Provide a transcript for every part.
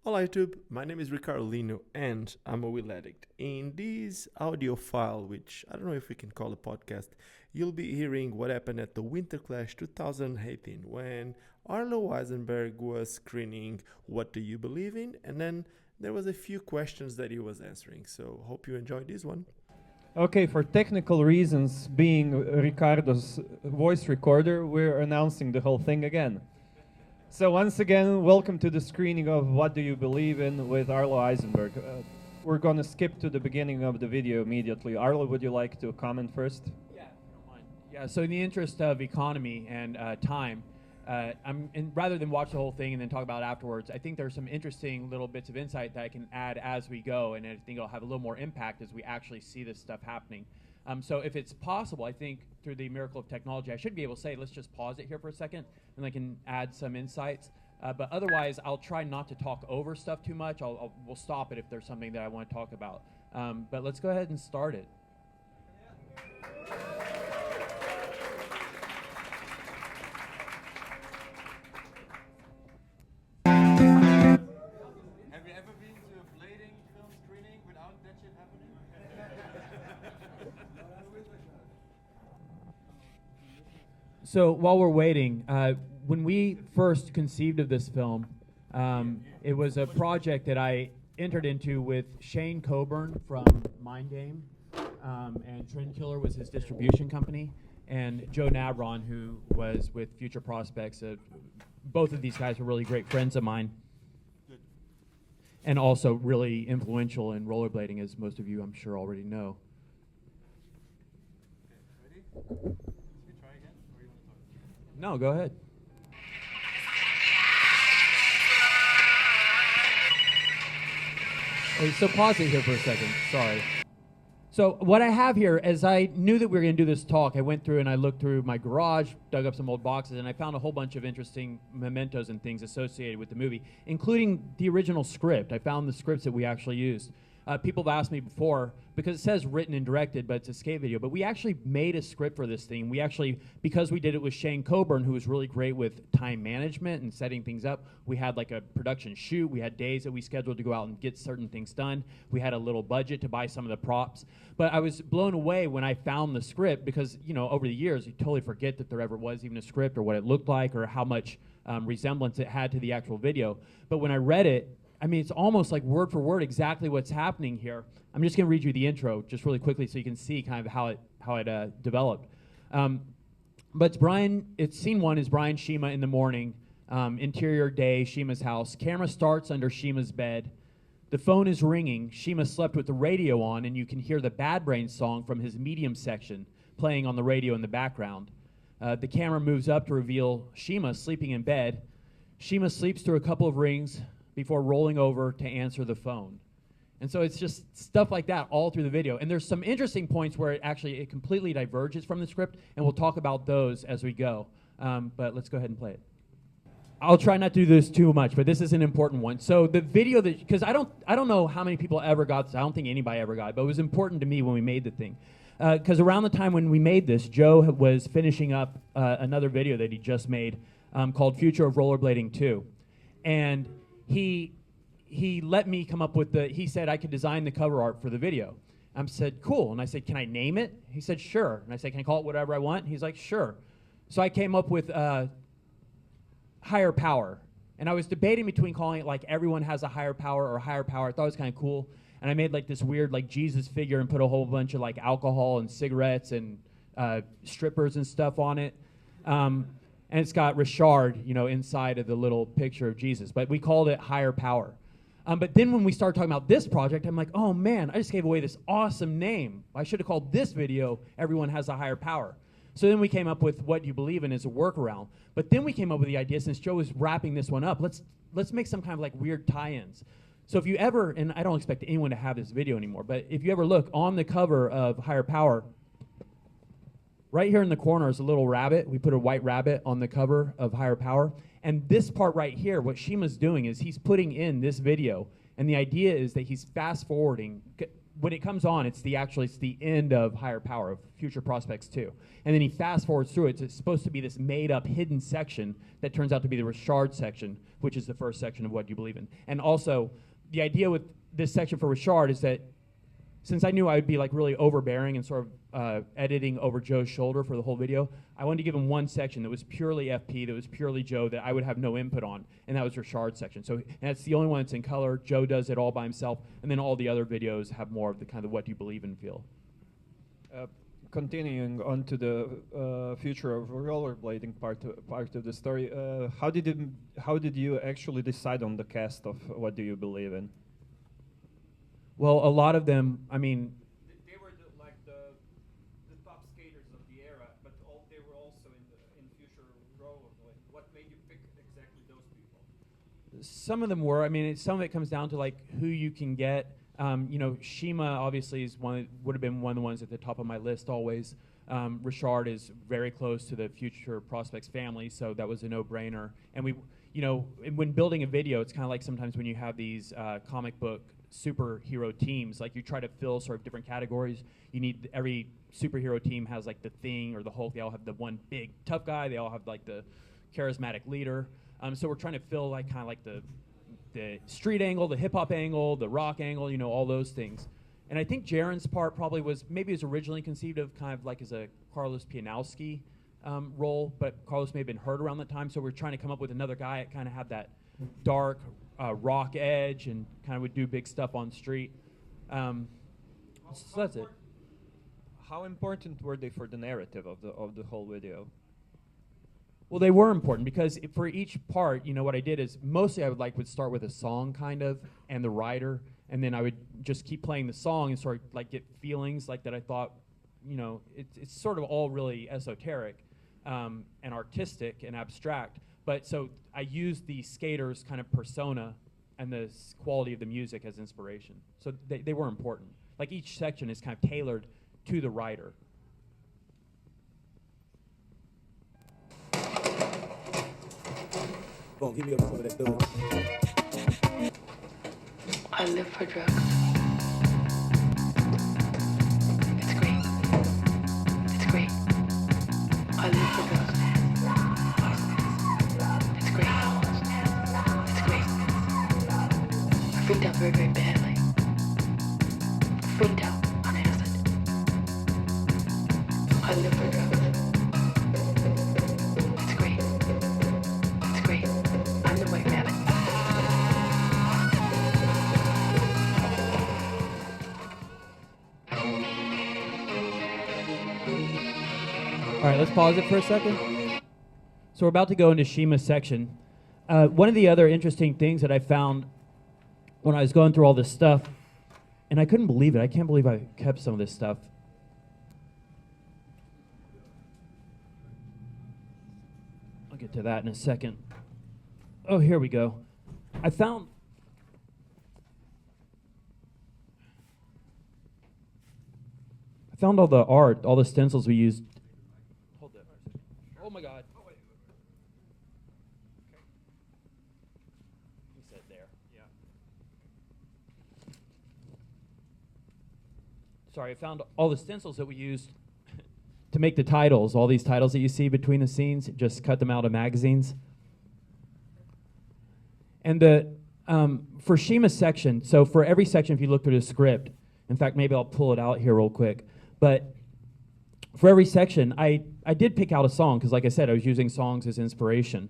Hola YouTube, my name is Ricardo Lino and I'm a wheel addict. In this audio file, which I don't know if we can call a podcast, you'll be hearing what happened at the Winterclash 2018 when Arlo Eisenberg was screening What Do You Believe In? And then there was a few questions that he was answering. So hope you enjoyed this one. Okay, for technical reasons, being Ricardo's voice recorder, we're announcing the whole thing again. So once again, welcome to the screening of What Do You Believe In with Arlo Eisenberg. We're going to skip to the beginning of the video immediately. Arlo, would you like to comment first? Yeah, if you don't mind. Yeah, so in the interest of economy and time, rather than watch the whole thing and then talk about it afterwards, I think there's some interesting little bits of insight that I can add as we go, and I think it'll have a little more impact as we actually see this stuff happening. So if it's possible, I think through the miracle of technology, I should be able to say, let's just pause it here for a second, and I can add some insights. But otherwise, I'll try not to talk over stuff too much. We'll stop it if there's something that I want to talk about. But let's go ahead and start it. Have you ever been to a blading film screening without that shit happening? So while we're waiting, when we first conceived of this film, it was a project that I entered into with Shane Coburn from Mind Game, and Trend Killer was his distribution company, and Joe Nabron, who was with Future Prospects. Both of these guys were really great friends of mine, and also really influential in rollerblading, as most of you, I'm sure, already know. Okay, ready? Should we try again, or you want to talk? No, go ahead. Oh, so pause it here for a second. Sorry. So what I have here, as I knew that we were going to do this talk, I went through and I looked through my garage, dug up some old boxes, and I found a whole bunch of interesting mementos and things associated with the movie, including the original script. I found the scripts that we actually used. People have asked me before, because it says written and directed, but it's a skate video, but we actually made a script for this thing. We actually, because we did it with Shane Coburn, who was really great with time management and setting things up, we had like a production shoot. We had days that we scheduled to go out and get certain things done. We had a little budget to buy some of the props. But I was blown away when I found the script because, you know, over the years, you totally forget that there ever was even a script or what it looked like or how much resemblance it had to the actual video. But when I read it, I mean, it's almost like word for word exactly what's happening here. I'm just going to read you the intro just really quickly so you can see kind of how it developed. But it's Brian. Scene one is Brian Shima in the morning, interior day, Shima's house. Camera starts under Shima's bed. The phone is ringing. Shima slept with the radio on, and you can hear the Bad Brains song from his medium section playing on the radio in the background. The camera moves up to reveal Shima sleeping in bed. Shima sleeps through a couple of rings before rolling over to answer the phone. And so it's just stuff like that all through the video. And there's some interesting points where it completely diverges from the script, and we'll talk about those as we go. But let's go ahead and play it. I'll try not to do this too much, but this is an important one. So the video that, because I don't know how many people ever got this. I don't think anybody ever got it, but it was important to me when we made the thing. Because around the time when we made this, Joe was finishing up another video that he just made called Future of Rollerblading 2. And he let me come up with he said I could design the cover art for the video. I said, cool. And I said, can I name it? He said, sure. And I said, can I call it whatever I want? He's like, sure. So I came up with Higher Power. And I was debating between calling it like Everyone Has a Higher Power or Higher Power. I thought it was kind of cool. And I made like this weird like Jesus figure and put a whole bunch of like alcohol and cigarettes and strippers and stuff on it. And it's got Richard, you know, inside of the little picture of Jesus. But we called it Higher Power. But then when we started talking about this project, I'm like, oh man, I just gave away this awesome name. I should have called this video Everyone Has a Higher Power. So then we came up with What You Believe In as a workaround. But then we came up with the idea, since Joe was wrapping this one up, let's make some kind of like weird tie-ins. So if you ever, and I don't expect anyone to have this video anymore, but if you ever look on the cover of Higher Power, right here in the corner is a little rabbit. We put a white rabbit on the cover of Higher Power. And this part right here, what Shima's doing is he's putting in this video. And the idea is that he's fast forwarding. when it comes on, it's the end of Higher Power, of Future Prospects 2. And then he fast forwards through it. It's supposed to be this made up hidden section that turns out to be the Richard section, which is the first section of What You Believe In. And also, the idea with this section for Richard is that since I knew I would be like really overbearing and sort of editing over Joe's shoulder for the whole video, I wanted to give him one section that was purely FP, that was purely Joe, that I would have no input on, and that was Richard's section. So that's the only one that's in color. Joe does it all by himself, and then all the other videos have more of the kind of What You Believe In feel. Continuing on to the future of rollerblading part of the story, how did you actually decide on the cast of What Do You Believe In? Well, a lot of them, I mean, They were the top skaters of the era, but they were also in future rollerblading. What made you pick exactly those people? some of them were. I mean, some of it comes down to like who you can get. You know, Shima obviously is would have been one of the ones at the top of my list always. Richard is very close to the Future Prospects family, so that was a no-brainer. And we, you know, when building a video, it's kind of like sometimes when you have these comic book superhero teams, like you try to fill sort of different categories. You need, every superhero team has like the Thing or the Hulk. They all have the one big tough guy. They all have like the charismatic leader. So we're trying to fill like kind of like the street angle, the hip hop angle, the rock angle, you know, all those things. And I think Jaron's part probably was, maybe it was originally conceived of kind of like as a Carlos Pianowski role, but Carlos may have been hurt around that time, so we're trying to come up with another guy that kind of had that dark rock edge and kind of would do big stuff on street. So that's it. How important were they for the narrative of the whole video? Well, they were important because for each part, you know, what I did is mostly I would start with a song kind of and the writer, and then I would just keep playing the song and sort of like get feelings like that I thought, you know, it's sort of all really esoteric and artistic and abstract. But so I used the skater's kind of persona and the quality of the music as inspiration. So they were important. Like each section is kind of tailored to the writer. Boom, give me up some of that thug. I live for drugs. It's great. It's great. I live for drugs. It's great. It's great. I freaked out very, very badly. Freaked out on acid. I live for drugs. It's great. It's great. I'm the white rabbit. All right, let's pause it for a second. So we're about to go into Shima's section. One of the other interesting things that I found when I was going through all this stuff, and I couldn't believe it, I can't believe I kept some of this stuff. I'll get to that in a second. Oh, here we go. I found all the art, all the stencils we used. Hold that. Oh my God. Oh, wait. Okay. He said there. Yeah. Sorry, I found all the stencils that we used to make the titles. All these titles that you see between the scenes, just cut them out of magazines. And the for Shima's section, so for every section, if you look through the script, in fact, maybe I'll pull it out here real quick. But for every section, I did pick out a song, because like I said, I was using songs as inspiration.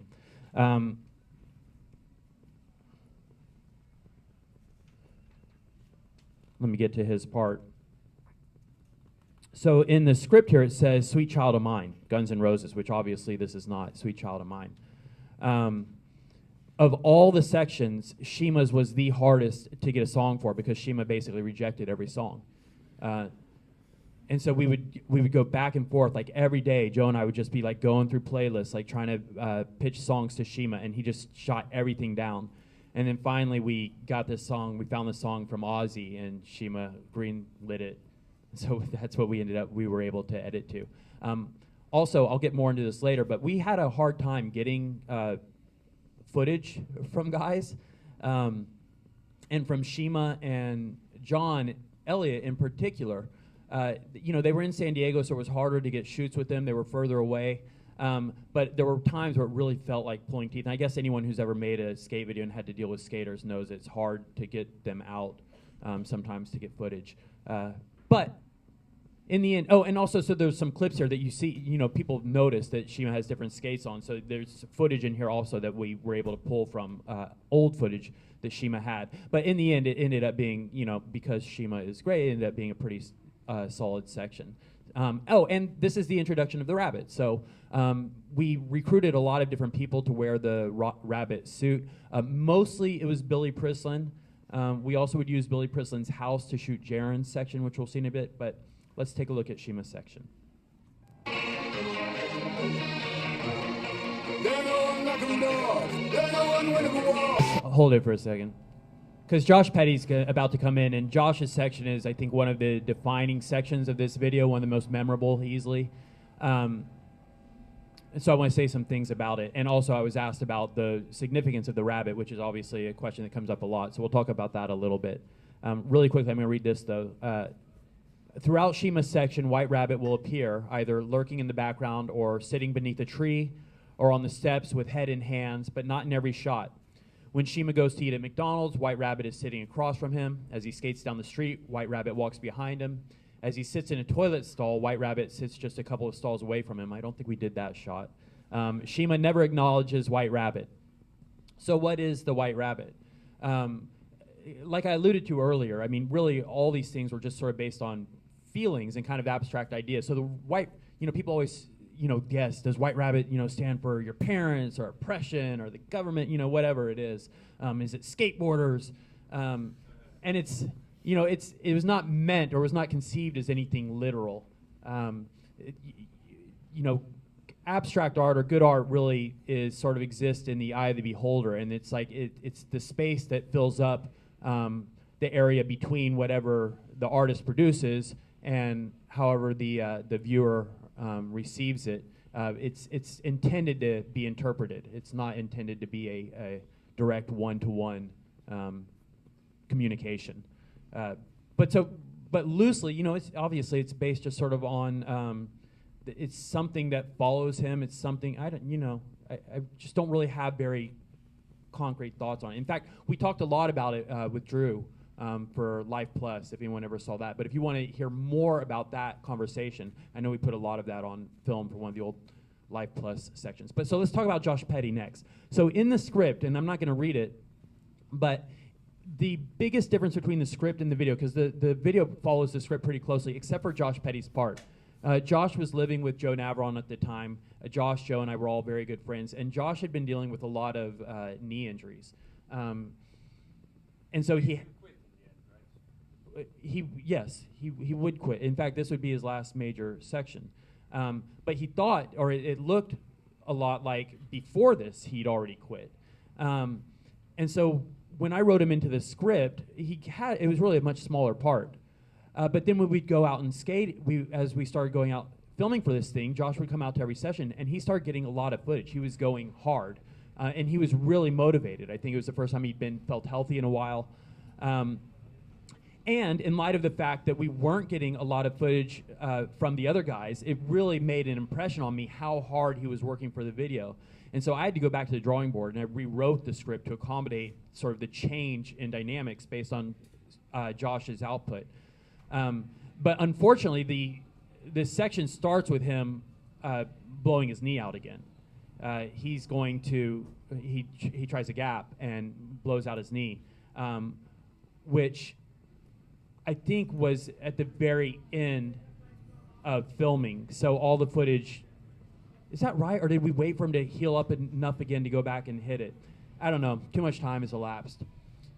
Let me get to his part. So in the script here, it says, "Sweet Child of Mine," Guns N' Roses, which obviously this is not, Sweet Child of Mine. Of all the sections, Shima's was the hardest to get a song for, because Shima basically rejected every song. And so we would go back and forth, like every day. Joe and I would just be like going through playlists, like trying to pitch songs to Shima, and he just shot everything down. And then finally we got this song, we found this song from Ozzy, and Shima green-lit it. So that's what we were able to edit to. Also, I'll get more into this later, but we had a hard time getting footage from guys. And from Shima and John, Elliott in particular, they were in San Diego, so it was harder to get shoots with them. They were further away. But there were times where it really felt like pulling teeth. And I guess anyone who's ever made a skate video and had to deal with skaters knows it's hard to get them out sometimes to get footage. But in the end, and also, so there's some clips here that you see, people notice that Shima has different skates on. So there's footage in here also that we were able to pull from old footage that Shima had. But in the end, it ended up being, because Shima is great, it ended up being a pretty solid section. And this is the introduction of the rabbit. So we recruited a lot of different people to wear the rabbit suit. Mostly it was Billy Prislin. We also would use Billy Prislin's house to shoot Jaron's section, which we'll see in a bit, but let's take a look at Shima's section. Hold it for a second. Because Josh Petty's about to come in, and Josh's section is, I think, one of the defining sections of this video, one of the most memorable easily. And so I want to say some things about it. And also I was asked about the significance of the rabbit, which is obviously a question that comes up a lot. So we'll talk about that a little bit. Really quickly, I'm going to read this, though. Throughout Shima's section, White Rabbit will appear either lurking in the background or sitting beneath a tree or on the steps with head in hands, but not in every shot. When Shima goes to eat at McDonald's, White Rabbit is sitting across from him. As he skates down the street, White Rabbit walks behind him. As he sits in a toilet stall, White Rabbit sits just a couple of stalls away from him. I don't think we did that shot. Shima never acknowledges White Rabbit. So what is the White Rabbit? Like I alluded to earlier, I mean, really all these things were just sort of based on feelings and kind of abstract ideas. So the white, people always, guess, does White Rabbit, stand for your parents or oppression or the government, whatever it is. Is it skateboarders? And it's, it was not meant or was not conceived as anything literal. Abstract art or good art really is sort of exists in the eye of the beholder, and it's like it's the space that fills up the area between whatever the artist produces and however the viewer receives it. It's intended to be interpreted. It's not intended to be a direct one-to-one communication. But loosely, it's obviously it's based just sort of on. It's something that follows him. It's something I just don't really have very concrete thoughts on it. In fact, we talked a lot about it with Drew for Life Plus, if anyone ever saw that. But if you want to hear more about that conversation, I know we put a lot of that on film for one of the old Life Plus sections. But so let's talk about Josh Petty next. So in the script, and I'm not going to read it, but the biggest difference between the script and the video, because the video follows the script pretty closely, except for Josh Petty's part. Josh was living with Joe Navarone at the time. Josh, Joe, and I were all very good friends. And Josh had been dealing with a lot of knee injuries. And so he would quit. In fact, this would be his last major section. But he thought, or it looked a lot like before this, he'd already quit. And so when I wrote him into the script, it was really a much smaller part. But then when we'd go out and skate, as we started going out filming for this thing, Josh would come out to every session, and he started getting a lot of footage. He was going hard, and he was really motivated. I think it was the first time he'd felt healthy in a while. And in light of the fact that we weren't getting a lot of footage from the other guys, it really made an impression on me how hard he was working for the video. And so I had to go back to the drawing board, and I rewrote the script to accommodate sort of the change in dynamics based on Josh's output. But unfortunately, this section starts with him blowing his knee out again. He tries a gap and blows out his knee, which I think was at the very end of filming. So all the footage, is that right? Or did we wait for him to heal up enough again to go back and hit it? I don't know. Too much time has elapsed.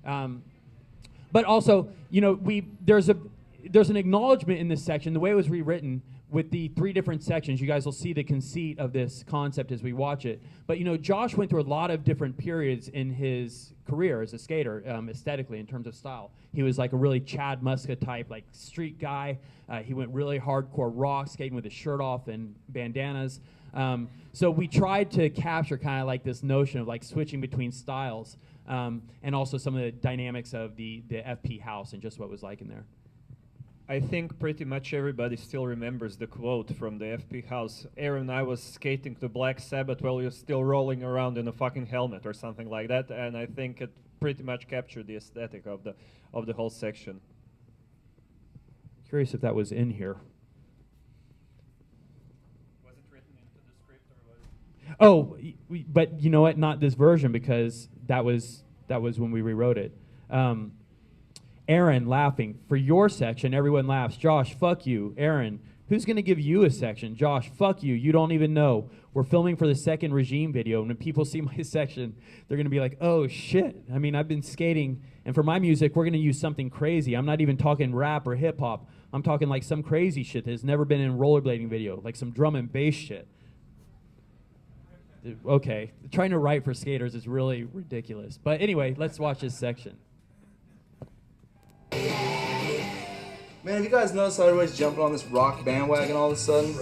But also, there's an acknowledgement in this section, the way it was rewritten with the 3 different sections. You guys will see the conceit of this concept as we watch it. But Josh went through a lot of different periods in his career as a skater, aesthetically, in terms of style. He was like a really Chad Muska type, like street guy. He went really hardcore rock, skating with his shirt off and bandanas. So we tried to capture kind of like this notion of like switching between styles, and also some of the dynamics of the FP house and just what it was like in there. I think pretty much everybody still remembers the quote from the FP house. Aaron, I was skating to Black Sabbath while you're still rolling around in a fucking helmet or something like that, and I think it pretty much captured the aesthetic of the whole section. Curious if that was in here. Was it written into the script or was? Oh, but you know what? Not this version, because that was when we rewrote it. Aaron laughing. For your section, everyone laughs. Josh, fuck you. Aaron, who's going to give you a section? Josh, fuck you. You don't even know. We're filming for the second regime video, and when people see my section, they're going to be like, oh, shit. I mean, I've been skating, and for my music, we're going to use something crazy. I'm not even talking rap or hip-hop. I'm talking like some crazy shit that has never been in a rollerblading video, like some drum and bass shit. Okay. Trying to write for skaters is really ridiculous. But anyway, let's watch this section. Man, have you guys noticed how everybody's jumping on this rock bandwagon all of a sudden?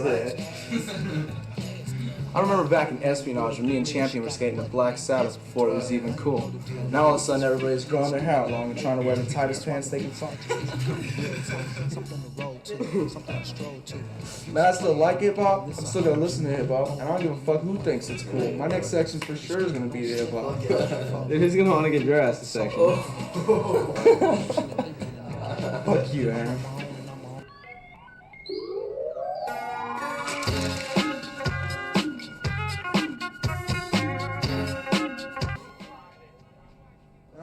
I remember back in Espionage when me and Champion were skating to Black Sabbath before it was even cool. Now all of a sudden everybody's growing their hair out long and trying to wear the tightest pants they can find. Man, I still like hip-hop. I'm still gonna listen to hip-hop, and I don't give a fuck who thinks it's cool. My next section for sure is gonna be the hip-hop. Dude, who's gonna want to get your ass a section? Fuck you, Aaron.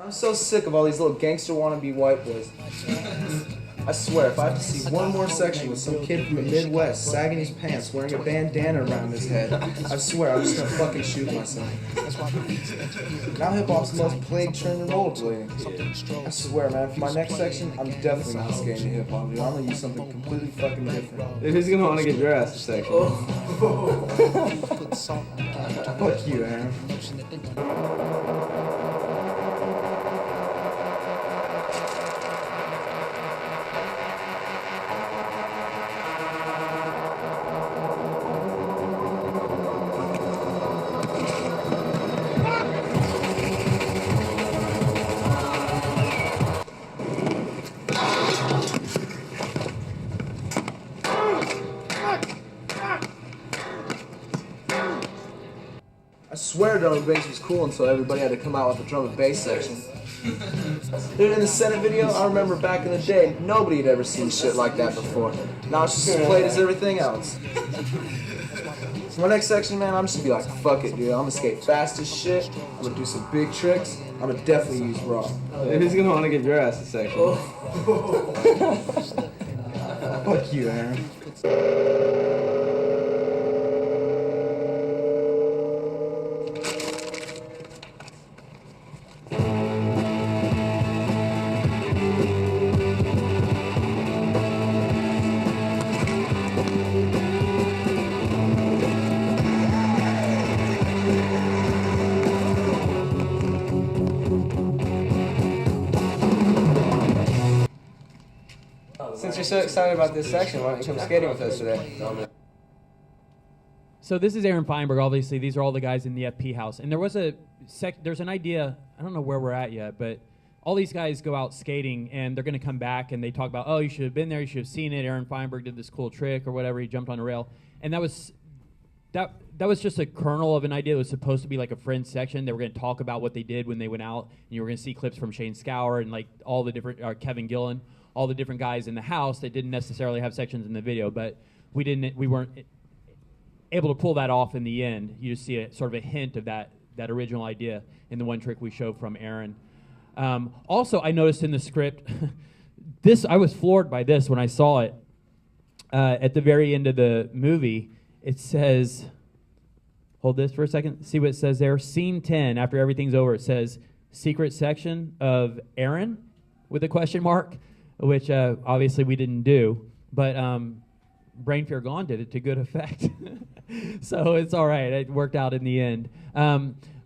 I'm so sick of all these little gangster wannabe white boys. I swear, if I have to see one more section with some kid from the Midwest sagging his pants, wearing a bandana around his head, I swear I'm just gonna fucking shoot myself. Now hip-hop's the most plagued trend in rollerblading. I swear, man, for my next section, I'm definitely not skating to hip-hop, dude. I'm gonna use something completely fucking different. Dude, who's gonna want to get your ass a section? Fuck you, Aaron. I swear drum and bass was cool until everybody had to come out with the drum and bass section. Dude, in the Senate video, I remember back in the day, nobody had ever seen shit like that before. Now it's just as played as everything else. So my next section, man, I'm just gonna be like, fuck it, dude. I'm gonna skate fast as shit. I'm gonna do some big tricks. I'm gonna definitely use raw. Dude, who's gonna want to get your ass a section? Fuck you, Aaron. Since you're so excited about this section, why don't you come skating with us today? So this is Aaron Feinberg. Obviously, these are all the guys in the FP house. And there was there's an idea, I don't know where we're at yet, but all these guys go out skating and they're going to come back and they talk about, oh, you should have been there, you should have seen it. Aaron Feinberg did this cool trick or whatever. He jumped on a rail. And that was just a kernel of an idea that was supposed to be like a friend section. They were going to talk about what they did when they went out. And you were going to see clips from Shane Scour and like all the different, Kevin Gillen, all the different guys in the house that didn't necessarily have sections in the video. But we weren't able to pull that off in the end. You just see a sort of a hint of that original idea in the one trick we showed from Aaron. Also, I noticed in the script, I was floored by this when I saw it. At the very end of the movie, it says, hold this for a second, see what it says there? Scene 10, after everything's over, it says, secret section of Aaron, with a question mark, which obviously we didn't do, but Brain Fear Gone did it to good effect. So it's all right, it worked out in the end.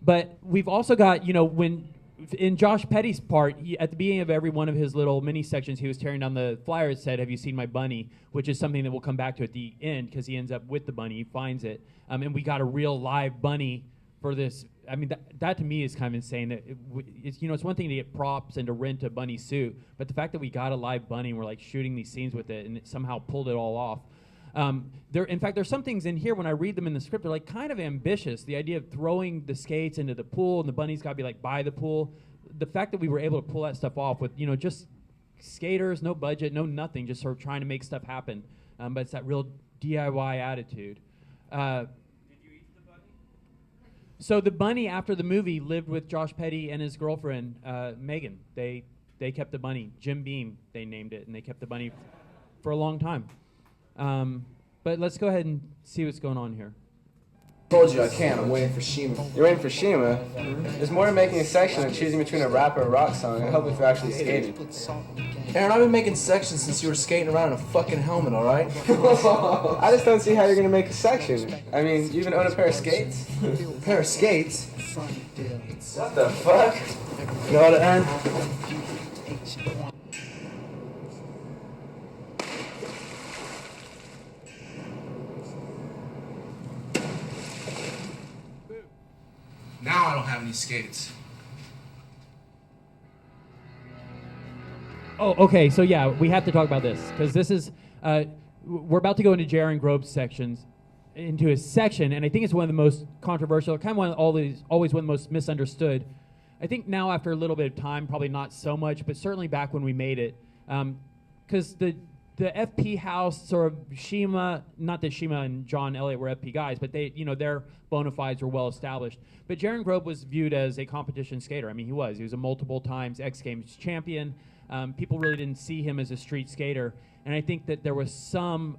But we've also got, when in Josh Petty's part, at the beginning of every one of his little mini sections, he was tearing down the flyer. It said, have you seen my bunny? Which is something that we'll come back to at the end because he ends up with the bunny. He finds it. And we got a real live bunny for this. I mean, that to me is kind of insane. That it's, you know, it's one thing to get props and to rent a bunny suit, but the fact that we got a live bunny and we're like shooting these scenes with it and it somehow pulled it all off. In fact, there's some things in here when I read them in the script, they're like kind of ambitious. The idea of throwing the skates into the pool and the bunny's got to be like by the pool. The fact that we were able to pull that stuff off with, you know, just skaters, no budget, no nothing, just sort of trying to make stuff happen. But it's that real DIY attitude. So the bunny, after the movie, lived with Josh Petty and his girlfriend, Megan. They kept the bunny. Jim Beam, they named it, and they kept the bunny for a long time. But let's go ahead and see what's going on here. Told you I can't. I'm waiting for Shima. You're waiting for Shima? There's more to making a section than choosing between a rap or a rock song. I hope if you're actually skating. Aaron, I've been making sections since you were skating around in a fucking helmet, alright? I just don't see how you're gonna make a section. I mean, you even own a pair of skates? A pair of skates? What the fuck? You know what, Aaron? Now I don't have any skates. Oh, okay. So yeah, we have to talk about this because this is we're about to go into Jaron Grob's sections, into his section, and I think it's one of the most controversial, kind of always one of the most misunderstood. I think now after a little bit of time, probably not so much, but certainly back when we made it, because the FP house or Shima, not that Shima and John Elliott were FP guys, but they, you know, their bona fides were well established. But Jaron Grob was viewed as a competition skater. I mean, he was a multiple times X Games champion. People really didn't see him as a street skater, and I think that there was some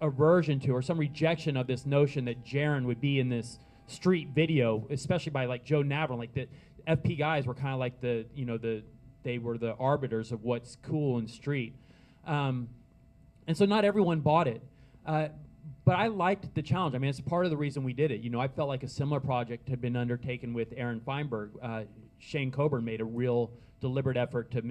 aversion to or some rejection of this notion that Jaron would be in this street video, especially by like Joe Navron. Like the FP guys were kind of like they were the arbiters of what's cool in street. And so not everyone bought it. But I liked the challenge. I mean, it's part of the reason we did it. You know, I felt like a similar project had been undertaken with Aaron Feinberg. Shane Coburn made a real deliberate effort to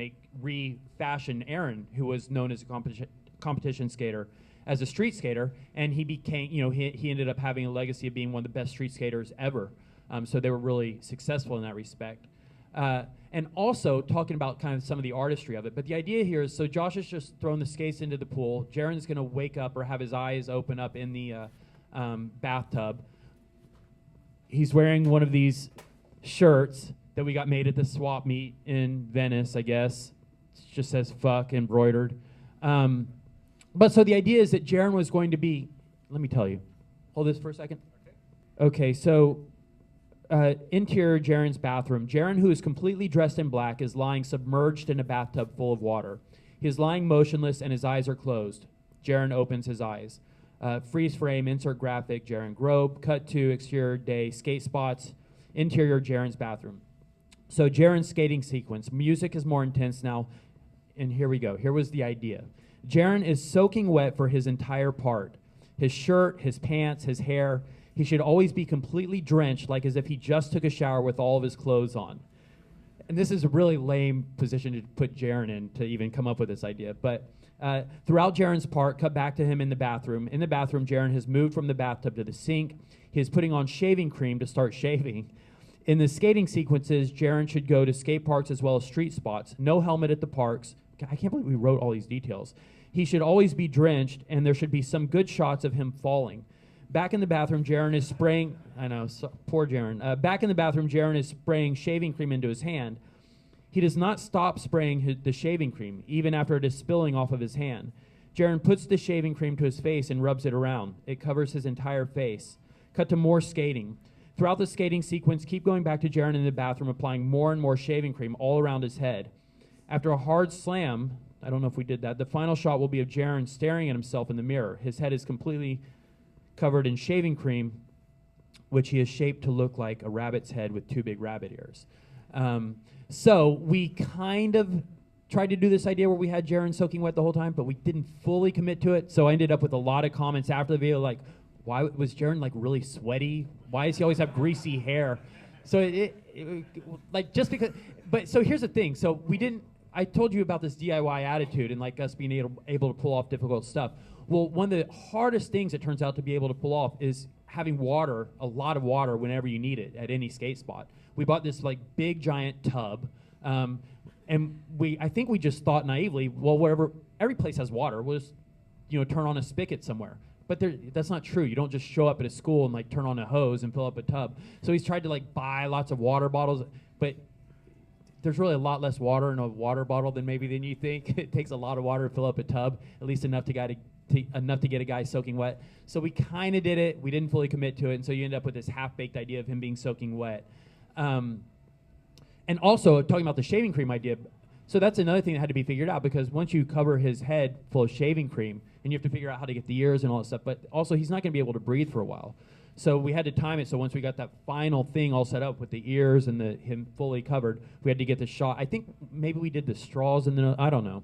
refashion Aaron, who was known as a competition skater, as a street skater. And he became, you know, he ended up having a legacy of being one of the best street skaters ever. So they were really successful in that respect. And also talking about kind of some of the artistry of it. But the idea here is, so Josh has just thrown the skates into the pool. Jaron's going to wake up or have his eyes open up in the bathtub. He's wearing one of these shirts that we got made at the swap meet in Venice, I guess. It just says fuck embroidered. But so the idea is that Jaron was going to be, let me tell you. Hold this for a second. Okay, so interior Jaron's bathroom. Jaron, who is completely dressed in black, is lying submerged in a bathtub full of water. He is lying motionless and his eyes are closed. Jaron opens his eyes. Freeze frame, insert graphic, Jaron Grob. Cut to exterior day, skate spots, interior Jaron's bathroom. So Jaron's skating sequence. Music is more intense now. And here we go. Here was the idea. Jaron is soaking wet for his entire part. His shirt, his pants, his hair. He should always be completely drenched, like as if he just took a shower with all of his clothes on. And this is a really lame position to put Jaron in to even come up with this idea. But throughout Jaron's part, cut back to him in the bathroom. In the bathroom, Jaron has moved from the bathtub to the sink. He is putting on shaving cream to start shaving. In the skating sequences, Jaron should go to skate parks as well as street spots. No helmet at the parks. I can't believe we wrote all these details. He should always be drenched, and there should be some good shots of him falling. Back in the bathroom, Jaron is spraying, poor Jaron. Back in the bathroom, Jaron is spraying shaving cream into his hand. He does not stop spraying the shaving cream, even after it is spilling off of his hand. Jaron puts the shaving cream to his face and rubs it around. It covers his entire face. Cut to more skating. Throughout the skating sequence, keep going back to Jaron in the bathroom, applying more and more shaving cream all around his head. After a hard slam, I don't know if we did that, the final shot will be of Jaron staring at himself in the mirror. His head is completely covered in shaving cream, which he has shaped to look like a rabbit's head with two big rabbit ears. So we kind of tried to do this idea where we had Jaron soaking wet the whole time, but we didn't fully commit to it. So I ended up with a lot of comments after the video, like, why was Jaron like really sweaty? Why does he always have greasy hair? So it like just because, but so here's the thing. So we didn't, I told you about this DIY attitude and like us being able to pull off difficult stuff. Well, one of the hardest things it turns out to be able to pull off is having water, a lot of water whenever you need it at any skate spot. We bought this like big giant tub, and I think we just thought naively, well, wherever, every place has water, we'll just, turn on a spigot somewhere. But that's not true. You don't just show up at a school and like turn on a hose and fill up a tub. So he's tried to like buy lots of water bottles, but there's really a lot less water in a water bottle than you think. It takes a lot of water to fill up a tub, at least enough to get a guy soaking wet. So we kind of did it. We didn't fully commit to it, and so you end up with this half-baked idea of him being soaking wet. And also, talking about the shaving cream idea, so that's another thing that had to be figured out, because once you cover his head full of shaving cream, and you have to figure out how to get the ears and all that stuff, but also he's not going to be able to breathe for a while. So we had to time it, so once we got that final thing all set up with the ears and him fully covered, we had to get the shot. I think maybe we did the straws and then, I don't know.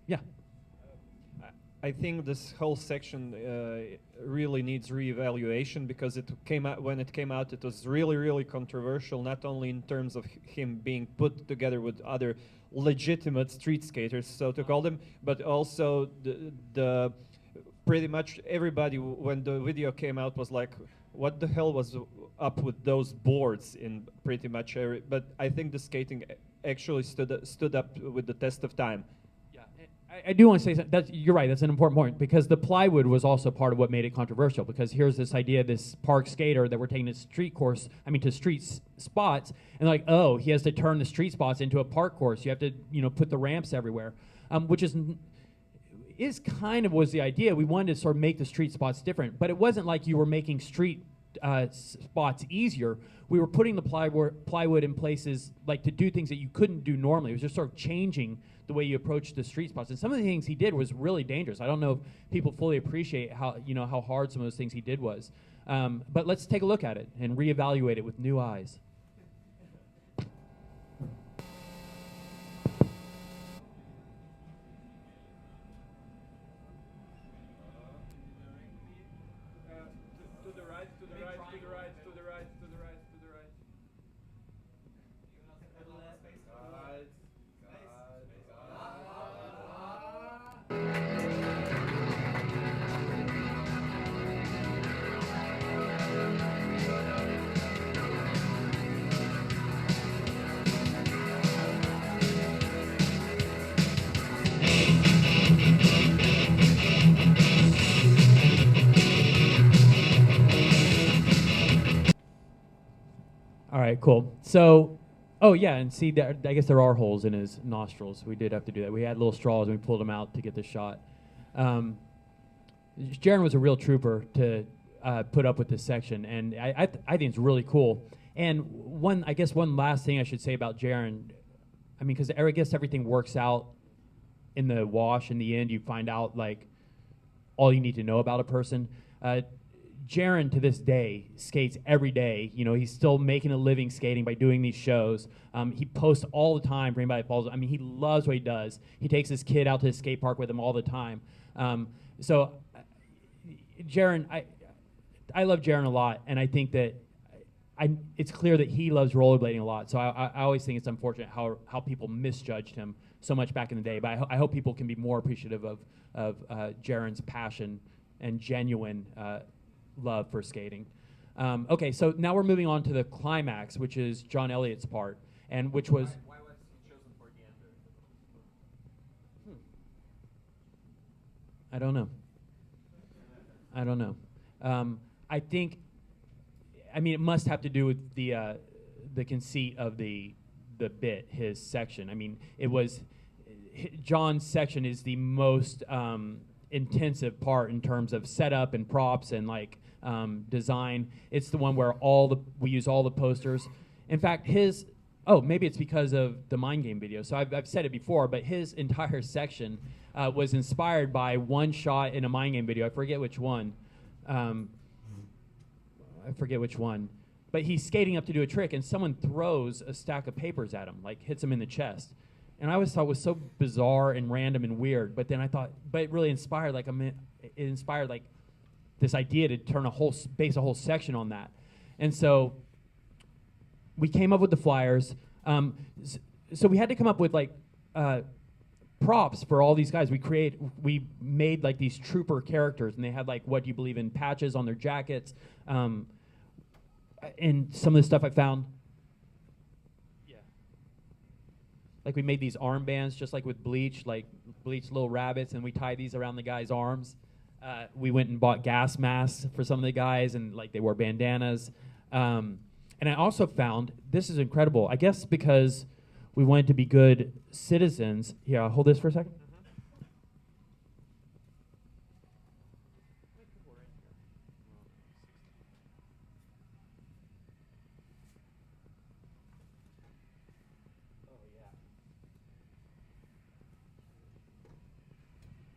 Yeah. I think this whole section really needs reevaluation, because when it came out, it was really, really controversial, not only in terms of him being put together with other legitimate street skaters, so to call them, but also the pretty much everybody, when the video came out, was like, what the hell was up with those boards in pretty much every, but I think the skating actually stood up with the test of time. I do want to say something. You're right, that's an important point, because the plywood was also part of what made it controversial, because here's this idea, this park skater that we're taking to street spots, and like, oh, he has to turn the street spots into a park course. You have to, put the ramps everywhere, which is kind of was the idea. We wanted to sort of make the street spots different, but it wasn't like you were making street spots easier. We were putting the plywood in places like to do things that you couldn't do normally. It was just sort of changing the way you approach the street spots. And some of the things he did was really dangerous. I don't know if people fully appreciate how hard some of those things he did was. But let's take a look at it and reevaluate it with new eyes. All right, cool. So, oh yeah, and see, I guess there are holes in his nostrils. We did have to do that. We had little straws and we pulled them out to get the shot. Jaron was a real trooper to put up with this section, and I think it's really cool. And one last thing I should say about Jaron, I mean, because I guess everything works out in the wash. In the end, you find out like all you need to know about a person. Jaron, to this day, skates every day. He's still making a living skating by doing these shows. He posts all the time for anybody that follows. I mean, he loves what he does. He takes his kid out to his skate park with him all the time. So, Jaron, I love Jaron a lot, and I think that it's clear that he loves rollerblading a lot. So I always think it's unfortunate how people misjudged him so much back in the day. But I hope people can be more appreciative of Jaron's passion and genuine love for skating. Okay, so now we're moving on to the climax, which is John Elliott's part, and which was. Why was he chosen for the end? I don't know. I think. I mean, it must have to do with the conceit of the bit, his section. I mean, it was John's section is the most intensive part in terms of setup and props and like design. It's the one where we use all the posters. In fact, maybe it's because of the Mind Game video. So I've said it before, but his entire section was inspired by one shot in a Mind Game video. I forget which one. But he's skating up to do a trick, and someone throws a stack of papers at him, like hits him in the chest. And I always thought it was so bizarre and random and weird. But then I thought, but it really inspired this idea to base a whole section on that. And so we came up with the flyers. So we had to come up with props for all these guys. We made like these trooper characters, and they had like what do you believe in patches on their jackets, and some of the stuff I found. Like we made these armbands just like with bleach, like bleached little rabbits, and we tied these around the guys' arms. We went and bought gas masks for some of the guys, and like they wore bandanas. And I also found, this is incredible, I guess because we wanted to be good citizens. Here, I'll hold this for a second.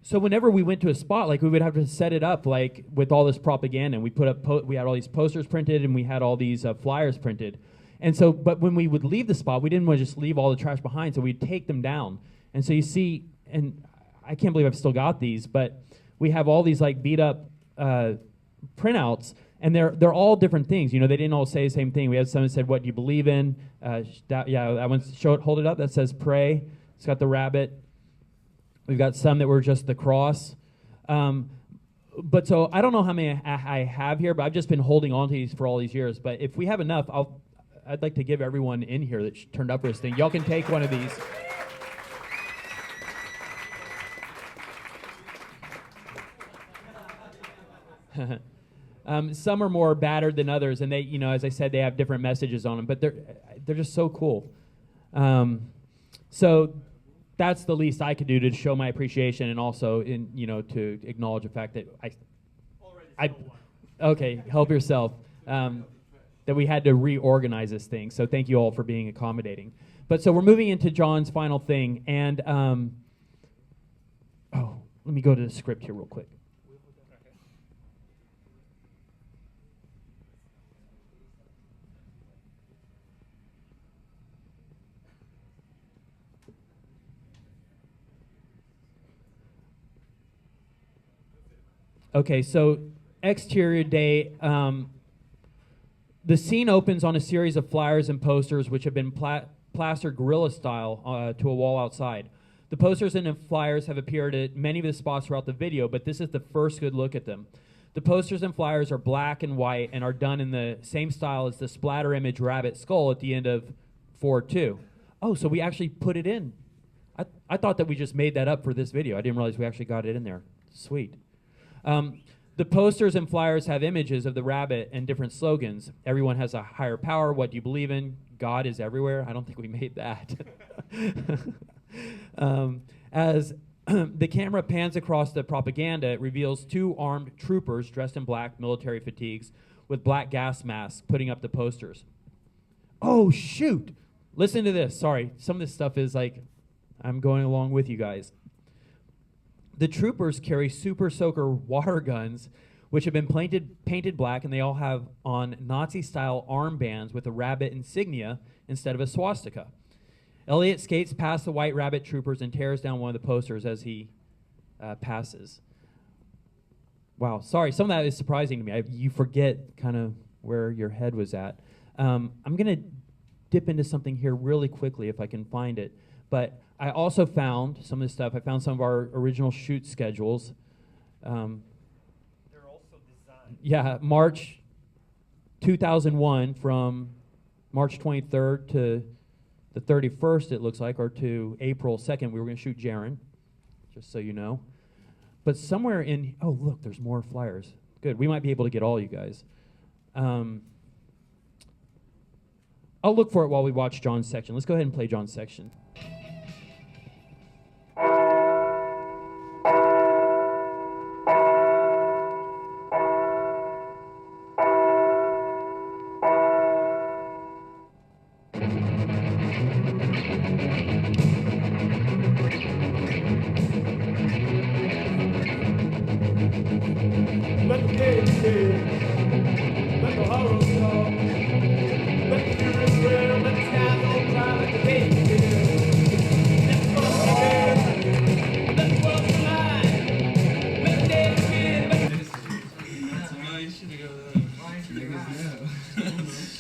So whenever we went to a spot, like we would have to set it up like with all this propaganda, and we put up we had all these posters printed, and we had all these flyers printed. And so, but when we would leave the spot, we didn't want to just leave all the trash behind, so we'd take them down. And so you see, and I can't believe I've still got these, but we have all these like beat up printouts, and they're all different things. You know, they didn't all say the same thing. We had some that said, "What do you believe in?" That one's hold it up. That says "Pray." It's got the rabbit. We've got some that were just the cross. But so I don't know how many I have here, but I've just been holding on to these for all these years. But if we have enough, I'd like to give everyone in here that turned up for this thing. Y'all can take one of these. Some are more battered than others, and they, you know, as I said, they have different messages on them. But they're just so cool. So that's the least I could do to show my appreciation, and also to acknowledge the fact that okay, help yourself. That we had to reorganize this thing. So thank you all for being accommodating. But so we're moving into John's final thing, and let me go to the script here real quick. Okay, so exterior day. The scene opens on a series of flyers and posters which have been plastered guerrilla style to a wall outside. The posters and the flyers have appeared at many of the spots throughout the video, but this is the first good look at them. The posters and flyers are black and white and are done in the same style as the splatter image rabbit skull at the end of 4:2. Oh, so we actually put it in. I thought that we just made that up for this video. I didn't realize we actually got it in there. Sweet. The posters and flyers have images of the rabbit and different slogans. Everyone has a higher power. What do you believe in? God is everywhere. I don't think we made that. As the camera pans across the propaganda, it reveals two armed troopers dressed in black military fatigues with black gas masks putting up the posters. Oh, shoot. Listen to this. Sorry. Some of this stuff is like, I'm going along with you guys. The troopers carry super soaker water guns, which have been painted black, and they all have on Nazi-style armbands with a rabbit insignia instead of a swastika. Elliot skates past the white rabbit troopers and tears down one of the posters as he passes. Wow, sorry, some of that is surprising to me. You forget kind of where your head was at. I'm going to dip into something here really quickly if I can find it. But I also found some of this stuff. I found some of our original shoot schedules. They're also designed. Yeah, March 2001 from March 23rd to the 31st, it looks like, or to April 2nd, we were going to shoot Jaron, just so you know. But somewhere in, oh, look, there's more flyers. Good, we might be able to get all you guys. I'll look for it while we watch John's section. Let's go ahead and play John's section.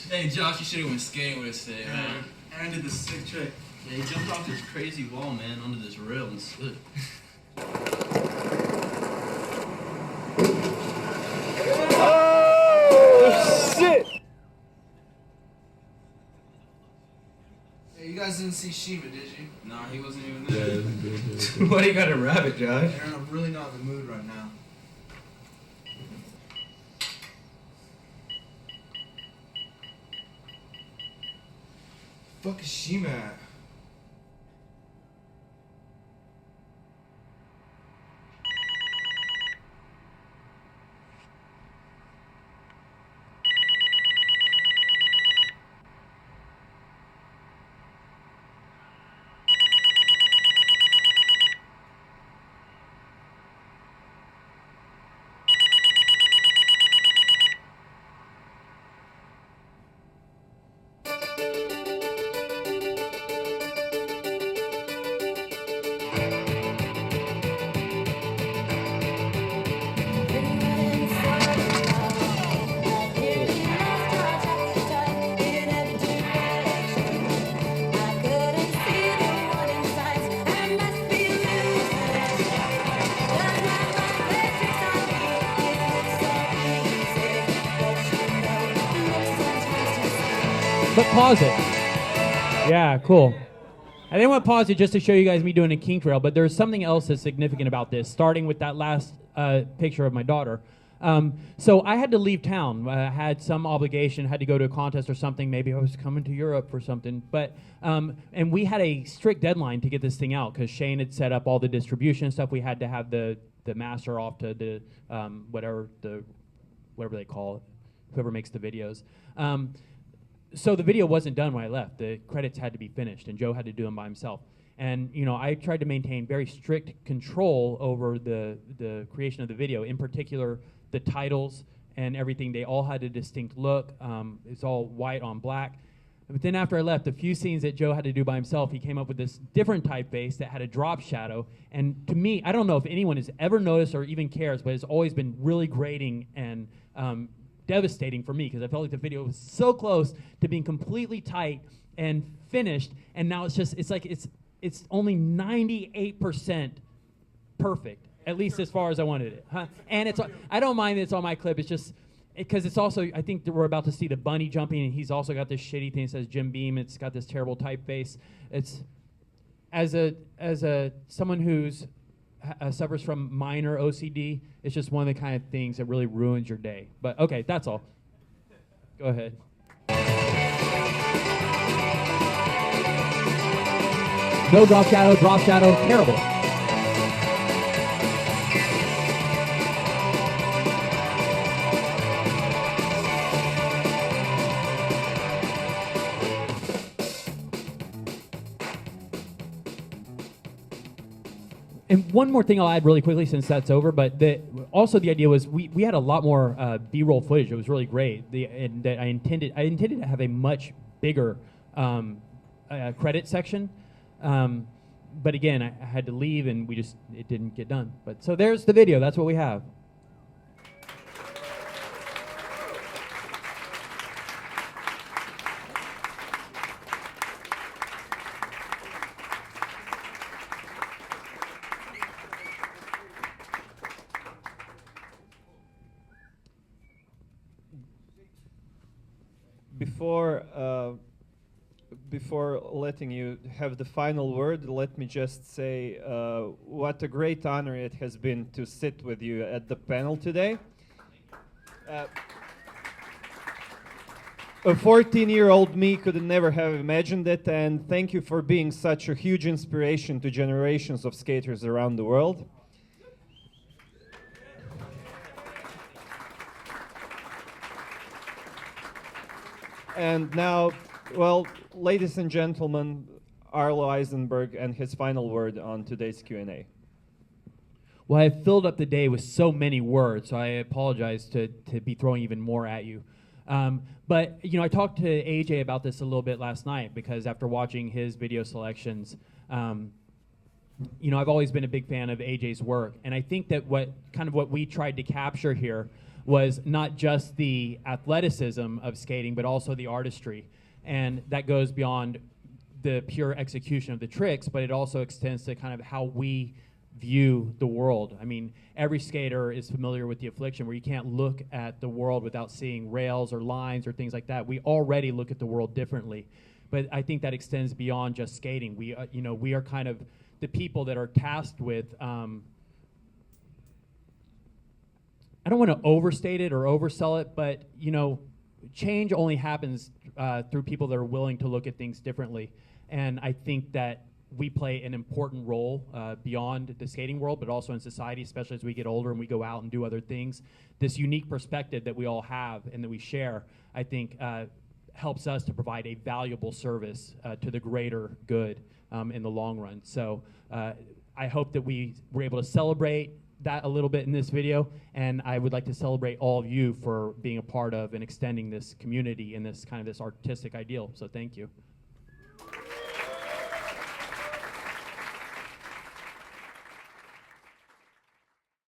Hey Josh, you should have went skating with us today, man. Ryan did this sick trick. Yeah, he jumped off this crazy wall, man, onto this rail and slid. Oh, shit! Hey, you guys didn't see Shiva, did you? Nah, he wasn't even there. Why you got a rabbit, Josh? Aaron, I'm really not in the mood right now. Fuck is Shima at? But pause it. Yeah, cool. I didn't want to pause it just to show you guys me doing a kink trail, but there's something else that's significant about this, starting with that last picture of my daughter. So I had to leave town. I had some obligation, had to go to a contest or something. Maybe I was coming to Europe for something. But and we had a strict deadline to get this thing out because Shane had set up all the distribution and stuff. We had to have the master off to the whatever they call it, whoever makes the videos. So the video wasn't done when I left. The credits had to be finished, and Joe had to do them by himself. And I tried to maintain very strict control over the creation of the video. In particular, the titles and everything. They all had a distinct look. It's all white on black. But then after I left, the few scenes that Joe had to do by himself, he came up with this different typeface that had a drop shadow. And to me, I don't know if anyone has ever noticed or even cares, but it's always been really grating and devastating for me because I felt like the video was so close to being completely tight and finished, and now it's only 98% perfect, at least as far as I wanted it. Huh? And I don't mind that it's on my clip. It's just because it's also, I think that we're about to see the bunny jumping, and he's also got this shitty thing that says Jim Beam. It's got this terrible typeface. It's as someone who's suffers from minor OCD, it's just one of the kind of things that really ruins your day. But okay, that's all. Go ahead. No drop shadow, terrible. And one more thing I'll add really quickly since that's over, but also the idea was we had a lot more B-roll footage. It was really great. And that I intended to have a much bigger credit section. But again, I had to leave and it didn't get done. But so there's the video. That's what we have. Before letting you have the final word, let me just say what a great honor it has been to sit with you at the panel today. A 14-year-old me could never have imagined it, and thank you for being such a huge inspiration to generations of skaters around the world. And now, well, ladies and gentlemen, Arlo Eisenberg and his final word on today's Q&A. Well, I filled up the day with so many words, so I apologize to be throwing even more at you. But, I talked to AJ about this a little bit last night because after watching his video selections, I've always been a big fan of AJ's work. And I think that what we tried to capture here was not just the athleticism of skating, but also the artistry. And that goes beyond the pure execution of the tricks, but it also extends to kind of how we view the world. I mean, every skater is familiar with the affliction where you can't look at the world without seeing rails or lines or things like that. We already look at the world differently, but I think that extends beyond just skating. We, you know, we are kind of the people that are tasked with, I don't want to overstate it or oversell it, but, you know, change only happens through people that are willing to look at things differently. And I think that we play an important role beyond the skating world, but also in society, especially as we get older and we go out and do other things. This unique perspective that we all have and that we share, I think, helps us to provide a valuable service to the greater good in the long run. So I hope that we were able to celebrate that a little bit in this video, and I would like to celebrate all of you for being a part of and extending this community and this kind of this artistic ideal. So thank you.